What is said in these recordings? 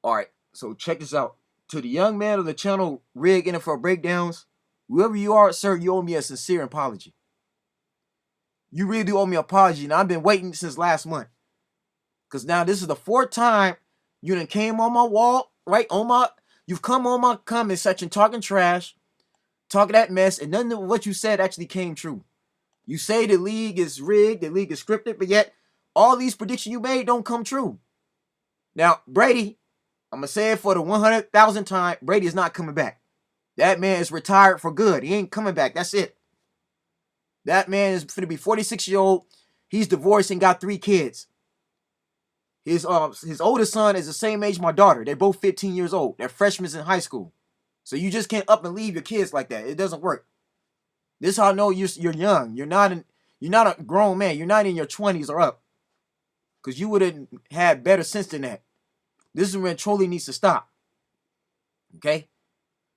All right, so check this out. To the young man of the channel, Rig NFL Breakdowns, whoever you are, sir, you owe me a sincere apology. You really do owe me an apology, and I've been waiting since last month. Because now this is the fourth time you done came on my wall, right? You've come on my comment section talking trash, talking that mess, and none of what you said actually came true. You say the league is rigged, the league is scripted, but yet all these predictions you made don't come true. Now, Brady, I'm going to say it for the 100,000th time, Brady is not coming back. That man is retired for good. He ain't coming back. That's it. That man is going to be 46-year-old. He's divorced and got 3 kids. His oldest son is the same age my daughter. They're both 15 years old. They're freshmen in high school. So you just can't up and leave your kids like that. It doesn't work. This is how I know you're young. You're not a grown man. You're not in your 20s or up. Because you would have had better sense than that. This is when trolling needs to stop. Okay?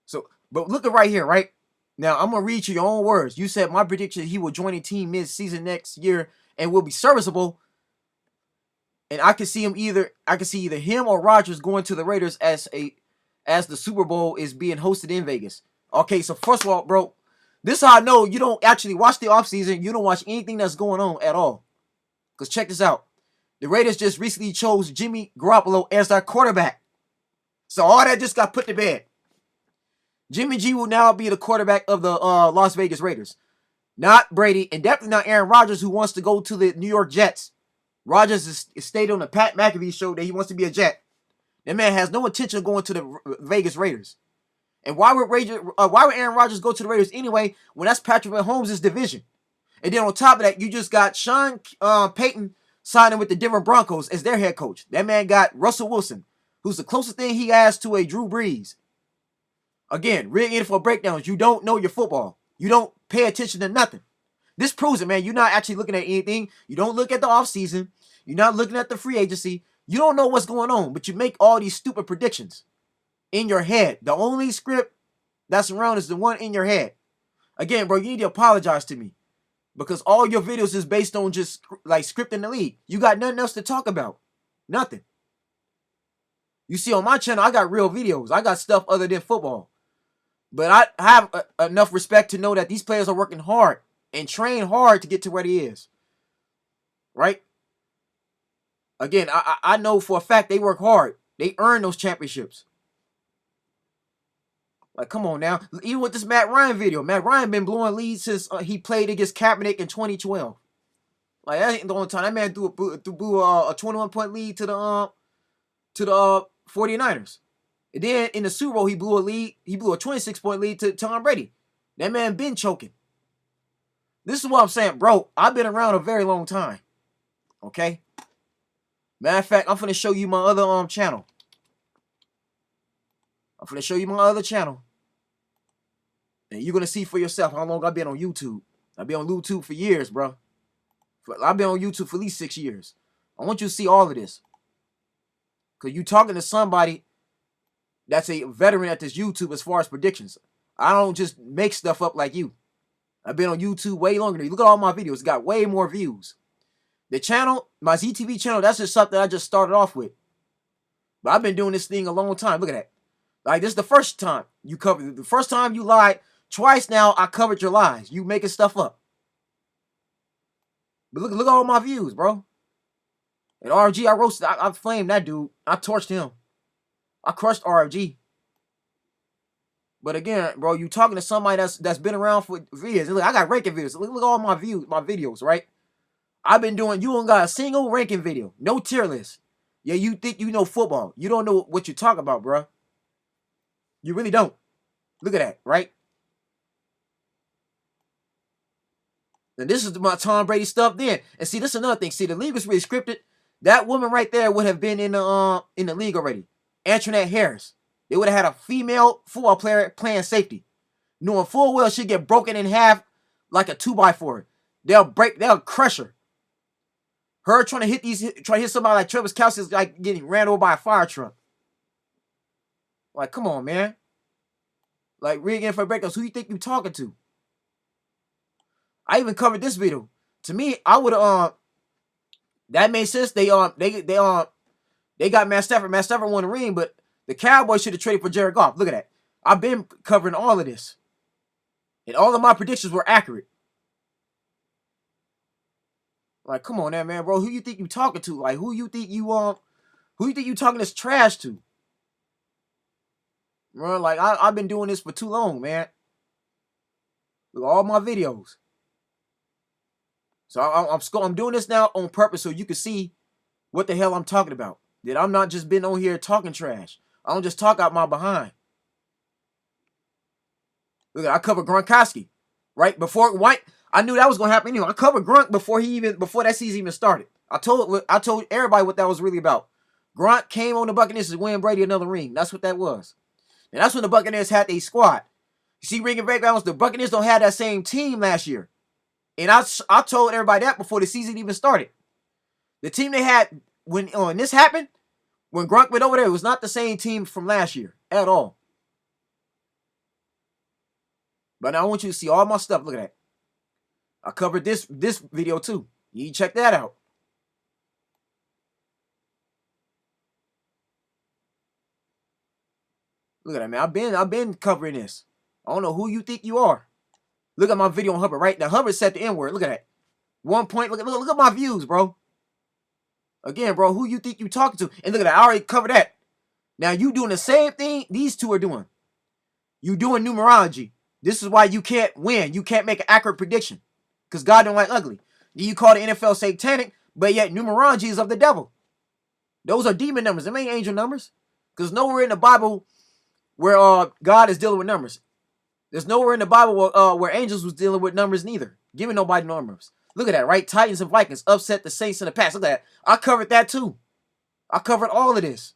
So, but look at right here, right? Now, I'm going to read you your own words. You said my prediction he will join a team mid-season next year and will be serviceable. And I can see either him or Rodgers going to the Raiders as the Super Bowl is being hosted in Vegas. Okay, so first of all, bro, this is how I know you don't actually watch the offseason. You don't watch anything that's going on at all. Because check this out. The Raiders just recently chose Jimmy Garoppolo as their quarterback. So all that just got put to bed. Jimmy G will now be the quarterback of the Las Vegas Raiders. Not Brady, and definitely not Aaron Rodgers, who wants to go to the New York Jets. Rodgers is stated on the Pat McAfee show that he wants to be a Jet. That man has no intention of going to the Vegas Raiders. And why would Aaron Rodgers go to the Raiders anyway when that's Patrick Mahomes' division? And then on top of that, you just got Sean Payton signing with the Denver Broncos as their head coach. That man got Russell Wilson, who's the closest thing he has to a Drew Brees. Again, Rig NFL Breakdowns, you don't know your football. You don't pay attention to nothing. This proves it, man. You're not actually looking at anything. You don't look at the offseason. You're not looking at the free agency. You don't know what's going on, but you make all these stupid predictions in your head. The only script that's around is the one in your head. Again, bro, you need to apologize to me because all your videos is based on just like scripting the league. You got nothing else to talk about. Nothing. You see, on my channel, I got real videos. I got stuff other than football. But I have enough respect to know that these players are working hard and train hard to get to where he is. Right? Again, I know for a fact they work hard. They earn those championships. Like, come on now. Even with this Matt Ryan video. Matt Ryan been blowing leads since he played against Kaepernick in 2012. Like, that ain't the only time. That man blew a 21-point lead to the 49ers. And then in the Super Bowl, he blew a 26-point lead to Tom Brady. That man been choking. This is what I'm saying, bro. I've been around a very long time. Okay? Matter of fact, I'm finna show you my other channel. I'm finna show you my other channel. And you're gonna see for yourself how long I've been on YouTube. I've been on YouTube for years, bro. I've been on YouTube for at least 6 years. I want you to see all of this. Because you talking to somebody that's a veteran at this YouTube as far as predictions. I don't just make stuff up like you. I've been on YouTube way longer than you. Look at all my videos. It's got way more views. The channel, my ZTV channel, that's just something I just started off with. But I've been doing this thing a long time. Look at that. Like, this is the first time you covered. The first time you lied. Twice now I covered your lies. You making stuff up. But look at all my views, bro. And RFG, I roasted. I flamed that dude. I torched him. I crushed RFG. But again, bro, you talking to somebody that's been around for years. Look, I got ranking videos. Look at all my videos, right? I've been doing, you don't got a single ranking video. No tier list. Yeah, you think you know football. You don't know what you talk about, bro. You really don't. Look at that, right? And this is my Tom Brady stuff then. And see, this is another thing. See, the league was really scripted. That woman right there would have been in the league already. Antoinette Harris. They would have had a female football player playing safety. Knowing full well she'd get broken in half like a 2x4. They'll crush her. Her trying to hit somebody like Travis Kelce is like getting ran over by a fire truck. Like, come on, man. Like, Rig NFL Breakdowns, who you think you talking to? I even covered this video. To me, I would that made sense. They got Matt Stafford. Matt Stafford won the ring, but The Cowboys should have traded for Jared Goff. Look at that. I've been covering all of this. And all of my predictions were accurate. Like, come on now, man, bro. Who you think you talking to? Like, who you think you talking this trash to? Bro, like, I've been doing this for too long, man. Look at all my videos. So I'm doing this now on purpose so you can see what the hell I'm talking about. That I'm not just been on here talking trash. I don't just talk out my behind. Look, I covered Gronkowski, right? Before White, I knew that was gonna happen anyway. I covered Gronk before that season even started. I told everybody what that was really about. Gronk came on the Buccaneers to win Brady another ring. That's what that was. And that's when the Buccaneers had a squad. You see, Rigged Breakdowns, the Buccaneers don't have that same team last year. And I told everybody that before the season even started. The team they had when this happened, when Gronk went over there, it was not the same team from last year at all. But now I want you to see all my stuff. Look at that. I covered this video too. You can check that out. Look at that, man. I've been covering this. I don't know who you think you are. Look at my video on Hubbard, right? Now Hubbard said the N-word. Look at that. 1 point. Look at my views, bro. Again, bro, who you think you talking to? And look at that. I already covered that. Now you doing the same thing these two are doing. You doing numerology. This is why you can't win. You can't make an accurate prediction. Because God don't like ugly. You call the NFL satanic, but yet numerology is of the devil. Those are demon numbers. Them ain't angel numbers. Because nowhere in the Bible where God is dealing with numbers. There's nowhere in the Bible where angels was dealing with numbers neither. Giving nobody numbers. Look at that, right? Titans and Vikings upset the Saints in the past. Look at that. I covered that too. I covered all of this.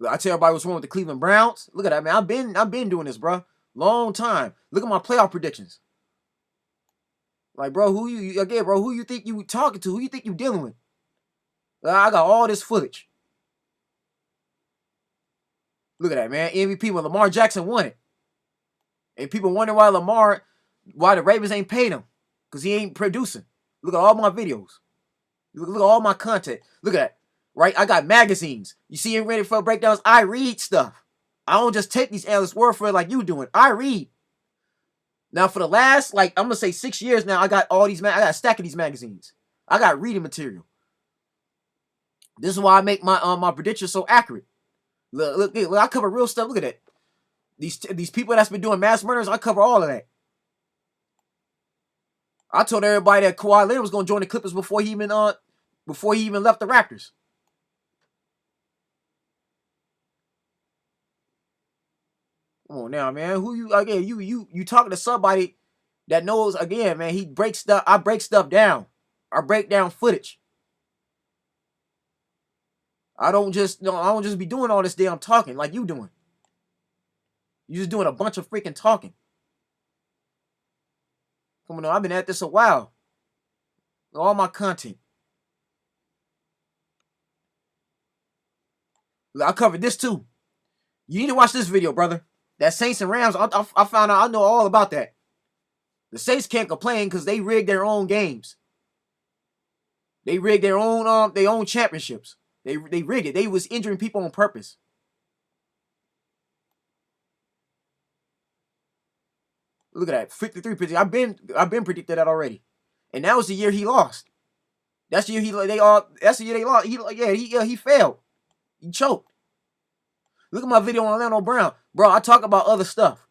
I tell everybody what's wrong with the Cleveland Browns. Look at that, man. I've been doing this, bro. Long time. Look at my playoff predictions. Like, bro, who you think you talking to? Who you think you dealing with? I got all this footage. Look at that, man. MVP when Lamar Jackson won it. And people wonder why the Ravens ain't paid him. Because he ain't producing. Look at all my videos. Look at all my content. Look at that. Right? I got magazines. You see in Ready for Breakdowns, I read stuff. I don't just take these analysts' word for it like you doing. I read. Now for the last, I'm going to say 6 years now, I got all these, I got a stack of these magazines. I got reading material. This is why I make my predictions so accurate. Look, I cover real stuff. Look at that. These people that's been doing mass murders, I cover all of that. I told everybody that Kawhi Leonard was going to join the Clippers before he even left the Raptors. Come on now, man. Who you again? You talking to somebody that knows again, man. He breaks stuff. I break stuff down. I break down footage. I don't just be doing all this damn talking like you doing. You just doing a bunch of freaking talking. Come on, I've been at this a while. All my content. I covered this too. You need to watch this video, brother. That Saints and Rams, I found out, I know all about that. The Saints can't complain because they rigged their own games. They rigged their own championships. They rigged it. They was injuring people on purpose. Look at that, 53%. I've been predicted that already, and that was the year he lost. That's the year That's the year they lost. He failed. He choked. Look at my video on Orlando Brown, bro. I talk about other stuff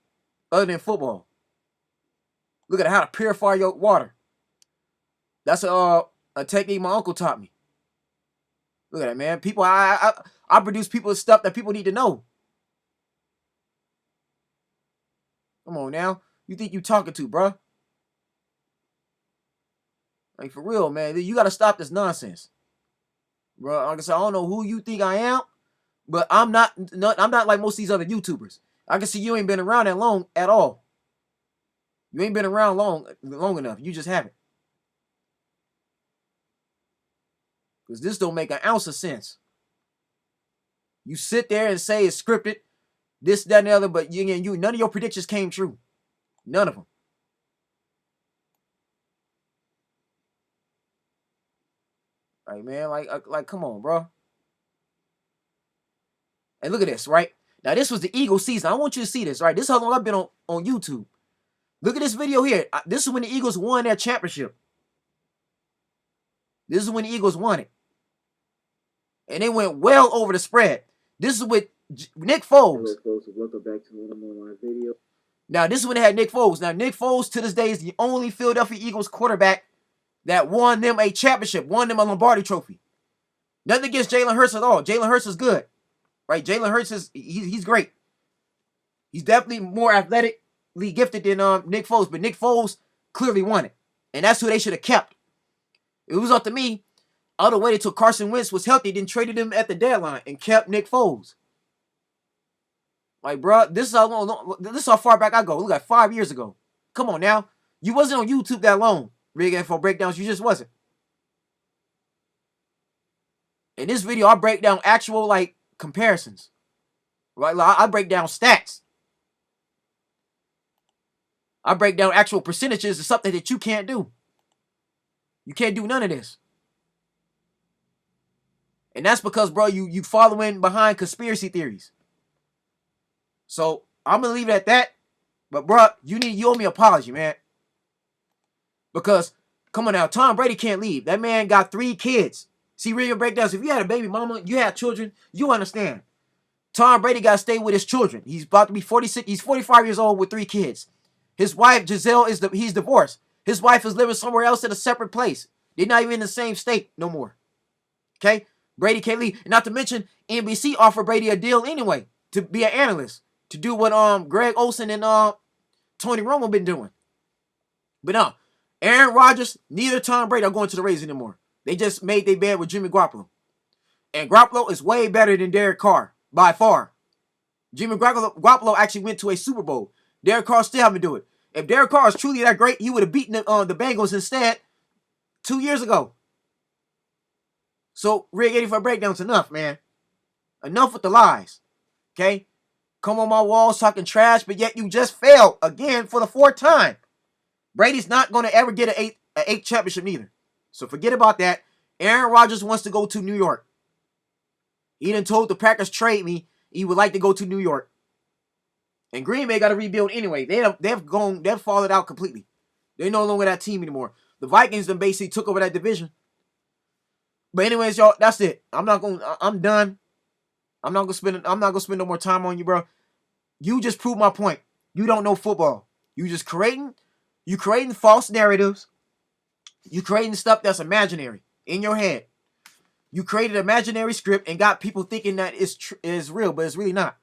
other than football. Look at how to purify your water. That's a technique my uncle taught me. Look at that, man. People, I produce people's stuff that people need to know. Come on now. You think you talking to, bro? Like, for real, man. You got to stop this nonsense. Bro, like I said, I don't know who you think I am, but I'm not like most of these other YouTubers. I can see you ain't been around that long at all. You ain't been around long enough. You just haven't. Because this don't make an ounce of sense. You sit there and say it's scripted, this, that, and the other, but none of your predictions came true. None of them. Like, man, like come on, bro. And look at this, right? Now, this was the Eagles season. I want you to see this, right? This is how long I've been on YouTube. Look at this video here. This is when the Eagles won their championship. This is when the Eagles won it. And they went well over the spread. This is with Nick Foles. Welcome back to one more live video. Now, this is when they had Nick Foles. Now, Nick Foles, to this day, is the only Philadelphia Eagles quarterback that won them a championship, won them a Lombardi trophy. Nothing against Jalen Hurts at all. Jalen Hurts is good, right? Jalen Hurts is he's great. He's definitely more athletically gifted than Nick Foles, but Nick Foles clearly won it, and that's who they should have kept. It was up to me. Other way they took Carson Wentz was healthy, then traded him at the deadline and kept Nick Foles. Like, bro, this is how far back I go. Look at 5 years ago. Come on now, you wasn't on YouTube that long. Rigged NFL breakdowns, you just wasn't. In this video, I break down actual like comparisons. Right? Like, I break down stats. I break down actual percentages of something that you can't do. You can't do none of this. And that's because, bro, you following behind conspiracy theories. So I'm gonna leave it at that. But bro, you owe me an apology, man. Because come on now, Tom Brady can't leave. That man got 3 kids. See, real breakdowns. If you had a baby mama, you had children, you understand. Tom Brady got to stay with his children. He's about to be 46. He's 45 years old with 3 kids. His wife, Giselle, he's divorced. His wife is living somewhere else in a separate place. They're not even in the same state no more. Okay? Brady can't leave. Not to mention, NBC offered Brady a deal anyway to be an analyst, to do what Greg Olsen and Tony Romo been doing. But no, Aaron Rodgers, neither Tom Brady are going to the Raiders anymore. They just made their bed with Jimmy Garoppolo. And Garoppolo is way better than Derek Carr, by far. Jimmy Garoppolo actually went to a Super Bowl. Derek Carr still haven't do it. If Derek Carr is truly that great, he would have beaten the Bengals instead 2 years ago. So, Rig 84 Breakdowns, enough, man. Enough with the lies. Okay? Come on my walls talking trash, but yet you just failed again for the 4th time. Brady's not going to ever get an 8th championship neither. So forget about that. Aaron Rodgers wants to go to New York. He done told the Packers trade me. He would like to go to New York. And Green Bay got to rebuild anyway. They've fallen out completely. They're no longer that team anymore. The Vikings then basically took over that division. But anyways, y'all, that's it. I'm done. I'm not gonna spend no more time on you, bro. You just proved my point. You don't know football. You creating false narratives. You creating stuff that's imaginary in your head. You created an imaginary script and got people thinking that it's real, but it's really not.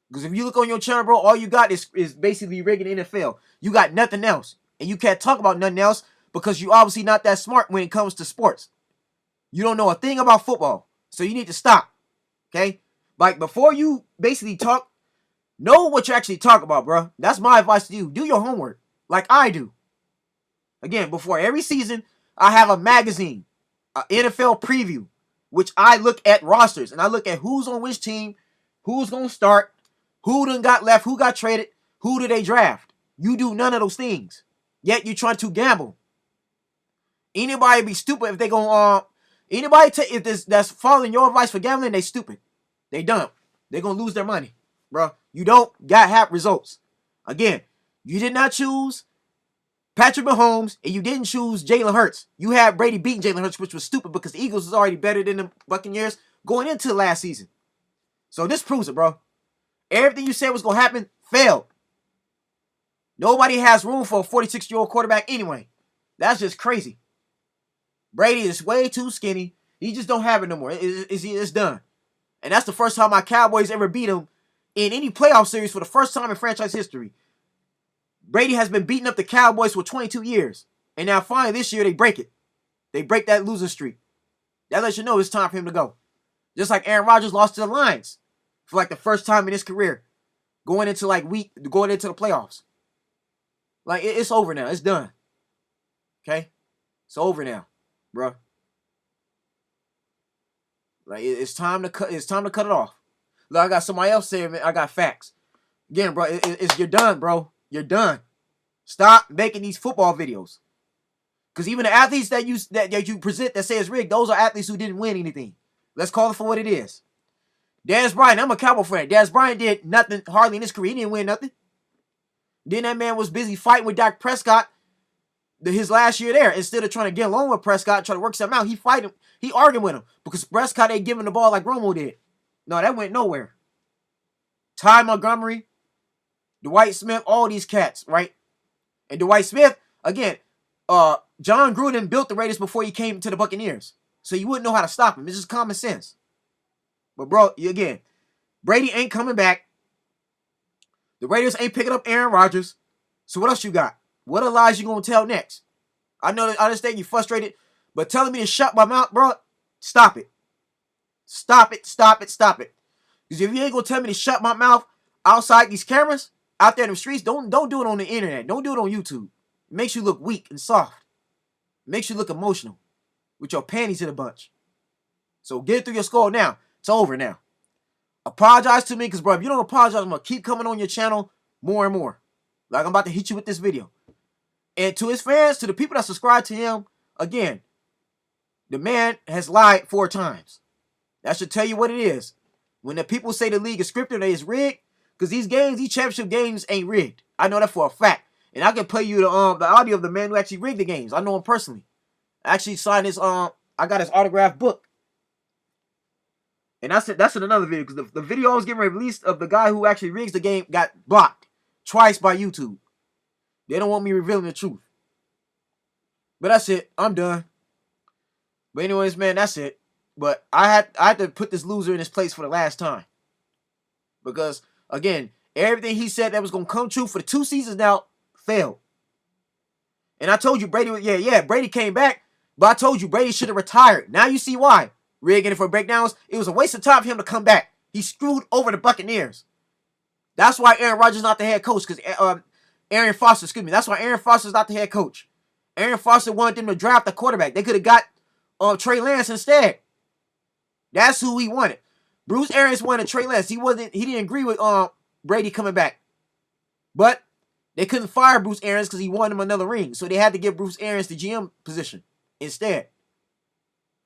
Because if you look on your channel, bro, all you got is basically rigging the NFL. You got nothing else. And you can't talk about nothing else because you obviously not that smart when it comes to sports. You don't know a thing about football. So you need to stop. Okay? Like, before you basically talk, know what you actually talk about, bro. That's my advice to you. Do your homework like I do. Again, before every season, I have a magazine, an NFL preview, which I look at rosters. And I look at who's on which team, who's going to start, who done got left, who got traded, who did they draft. You do none of those things. Yet you trying to gamble. Anybody be stupid if they go if that's following your advice for gambling, they stupid. They dumb. They're going to lose their money, bro. You don't have results. Again, you did not choose Patrick Mahomes, and you didn't choose Jalen Hurts. You had Brady beating Jalen Hurts, which was stupid because the Eagles was already better than the Buccaneers going into last season. So this proves it, bro. Everything you said was going to happen failed. Nobody has room for a 46-year-old quarterback anyway. That's just crazy. Brady is way too skinny. He just don't have it no more. It's done. And that's the first time my Cowboys ever beat him in any playoff series for the first time in franchise history. Brady has been beating up the Cowboys for 22 years. And now finally this year they break it. They break that losing streak. That lets you know it's time for him to go. Just like Aaron Rodgers lost to the Lions for like the first time in his career. Going into the playoffs. Like, it's over now. It's done. Okay? It's over now, bro. Like, it's time to cut it off. Look, I got somebody else saying, man, I got facts. Again, bro, you're done, bro. You're done. Stop making these football videos. Because even the athletes that you present that say it's rigged, those are athletes who didn't win anything. Let's call it for what it is. Dez Bryant, I'm a Cowboy fan. Dez Bryant did nothing hardly in his career. He didn't win nothing. Then that man was busy fighting with Dak Prescott his last year there. Instead of trying to get along with Prescott, trying to work something out, he arguing with him because Prescott ain't giving the ball like Romo did. No, that went nowhere. Ty Montgomery, Dwight Smith, all these cats, right? And Dwight Smith, again, John Gruden built the Raiders before he came to the Buccaneers. So you wouldn't know how to stop him. It's just common sense. But, bro, again, Brady ain't coming back. The Raiders ain't picking up Aaron Rodgers. So what else you got? What lies you going to tell next? I understand you're frustrated, but telling me to shut my mouth, bro, stop it. Stop it, stop it, stop it. Because if you ain't going to tell me to shut my mouth outside these cameras, out there in the streets, don't do it on the internet. Don't do it on YouTube. It makes you look weak and soft. It makes you look emotional with your panties in a bunch. So get it through your skull now. It's over now. Apologize to me because, bro, if you don't apologize, I'm going to keep coming on your channel more and more. Like I'm about to hit you with this video. And to his fans, to the people that subscribe to him, again, the man has lied 4 times. That should tell you what it is. When the people say the league is scripted, it's rigged, because these championship games ain't rigged. I know that for a fact. And I can play you the audio of the man who actually rigged the games. I know him personally. I actually signed his I got his autographed book. And that's in another video, because the video I was getting released of the guy who actually rigs the game got blocked twice by YouTube. They don't want me revealing the truth. But that's it. I'm done. But anyways, man, that's it. But I had to put this loser in his place for the last time. Because, again, everything he said that was going to come true for the 2 seasons now failed. And I told you Brady, Brady came back, but I told you Brady should have retired. Now you see why. Rigging it for breakdowns. It was a waste of time for him to come back. He screwed over the Buccaneers. That's why Aaron Rodgers is not the head coach. Because Aaron Foster, that's why Aaron Foster is not the head coach. Aaron Foster wanted them to draft a quarterback. They could have got Trey Lance instead. That's who he wanted. Bruce Arians wanted Trey Lance. He didn't agree with Brady coming back. But they couldn't fire Bruce Arians because he wanted him another ring. So they had to give Bruce Arians the GM position instead.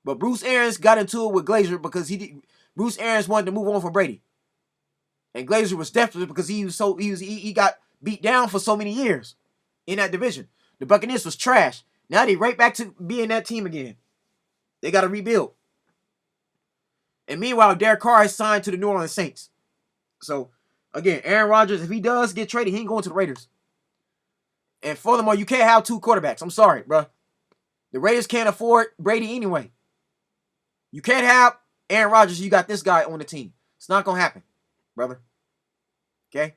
But Bruce Arians got into it with Glazer because Bruce Arians wanted to move on from Brady. And Glazer was desperate because he got beat down for so many years in that division. The Buccaneers was trash. Now they right back to being that team again. They got to rebuild. And meanwhile, Derek Carr is signed to the New Orleans Saints. So, again, Aaron Rodgers, if he does get traded, he ain't going to the Raiders. And furthermore, you can't have 2 quarterbacks. I'm sorry, bro. The Raiders can't afford Brady anyway. You can't have Aaron Rodgers. You got this guy on the team. It's not going to happen, brother. Okay?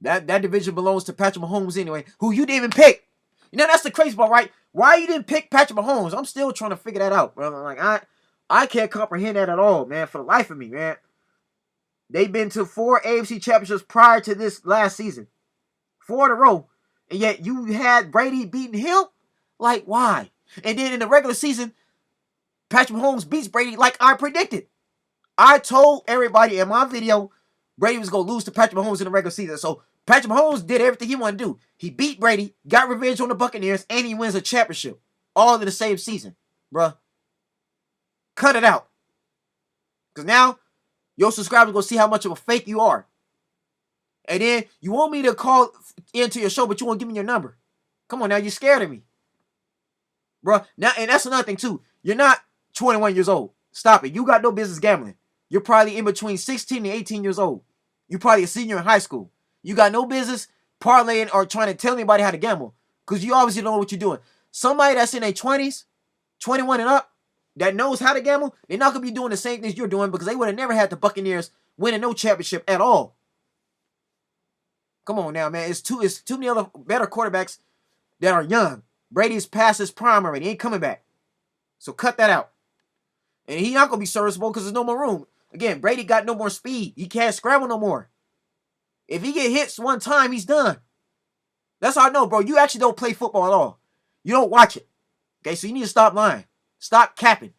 That division belongs to Patrick Mahomes anyway, who you didn't even pick. You know, that's the crazy part, right? Why you didn't pick Patrick Mahomes? I'm still trying to figure that out, brother. Like, I can't comprehend that at all, man, for the life of me, man. They've been to 4 AFC championships prior to this last season. 4 in a row. And yet you had Brady beating him? Like, why? And then in the regular season, Patrick Mahomes beats Brady like I predicted. I told everybody in my video Brady was going to lose to Patrick Mahomes in the regular season. So Patrick Mahomes did everything he wanted to do. He beat Brady, got revenge on the Buccaneers, and he wins a championship. All in the same season, bruh. Cut it out. Because now, your subscribers going to see how much of a fake you are. And then, you want me to call into your show, but you won't give me your number. Come on now, you're scared of me. Bruh, now, and that's another thing too. You're not 21 years old. Stop it. You got no business gambling. You're probably in between 16 and 18 years old. You're probably a senior in high school. You got no business parlaying or trying to tell anybody how to gamble. Because you obviously don't know what you're doing. Somebody that's in their 20s, 21 and up, that knows how to gamble, they're not going to be doing the same things you're doing because they would have never had the Buccaneers winning no championship at all. Come on now, man. It's too many other better quarterbacks that are young. Brady's past his prime already. He ain't coming back. So cut that out. And he's not going to be serviceable because there's no more room. Again, Brady got no more speed. He can't scramble no more. If he get hits one time, he's done. That's how I know, bro. You actually don't play football at all. You don't watch it. Okay, so you need to stop lying. Stop capping.